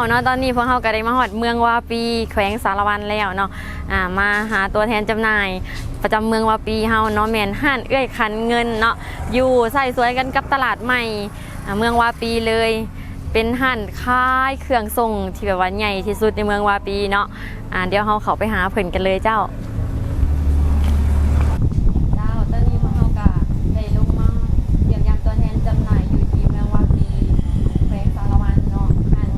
เนาะตอนนี้พวกเราก็ได้มาฮอดเมืองวาปีแขวงสารวันแล้วเนาะมาหาตัวแทนจำหน่ายประจำเมืองวาปีเฮาเนาะแม่นห้านเอื้อยคันเงินเนาะอยู่ใส่สวยกันกับตลาดใหม่เมืองวาปีเลยเป็นห้านขายเครื่องส่งที่แบบว่าใหญ่ที่สุดในเมืองวาปีเนาะเดี๋ยวเฮาเข้าไปหาเพิ่นกันเลยเจ้าตอนนี้พวกเราก็ได้ลงมาเยี่ยมยามตัวแทนจำหน่ายอยู่ที่เมืองวาปีแขวงสารวันเนาะเป็น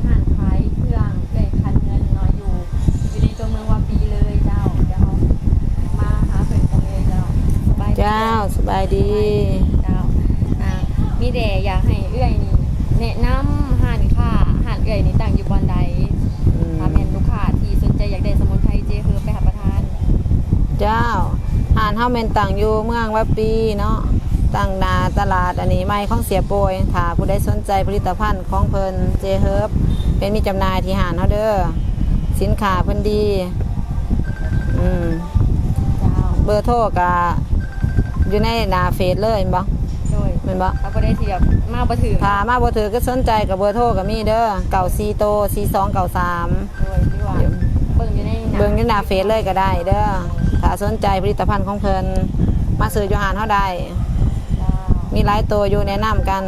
ห้านขายเครื่องเอื้อยคันเงินเนาะอยู่ในตัวเมืองวาปีเลยเจ้าเดี๋ยวเฮามาหาเพิ่นกันเลยเจ้าสบายดีเจ้ามีแต่อยากให้เอื้อยนี่แนะนำห้านเอื้อยนี่ตั้งอยู่บอนใดถ้าแม่นลูกค้าที่สนใจอยากได้สมุนไพรเจเฮือไปหาประทานเจ้าห้านเฮาแม่นตั้งอยู่เมืองวาปีเนาะตั้งหน้าตลาดอันนี้ใหม่ของเสียโปยถ้าผู้ใดสนใจผลิตภัณฑ์ของเพิ่นเจเฮิร์บเป็นมีจำหน่ายที่ห้านเฮาเด้อสินค้าเพิ่นดีเจ้าเบอร์โทรก็อยู่ในหน้าเฟซเลยแม่นบ่แม่นบ่เอาบ่ได้ที่แบบมาบ่ถือถ้ามาบ่ถือก็สนใจกับเบอร์โทรก็มีเด้อ94โต4293โดยที่ว่าเบิ่งอยู่ในหน้าเฟซเลยก็ได้เด้อถ้าสนใจผลิตภัณฑ์ของเพิ่นมาซื้ออยู่ห้านเฮาได้มีหลายตัวอยู่แนะนำกัน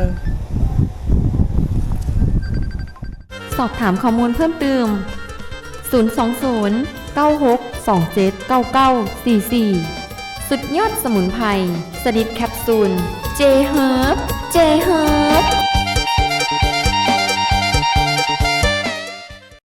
สอบถามข้อมูลเพิ่มเติม020 96 27 9944สุดยอดสมุนไพรสดิดแคปซูลเจเฮิร์บ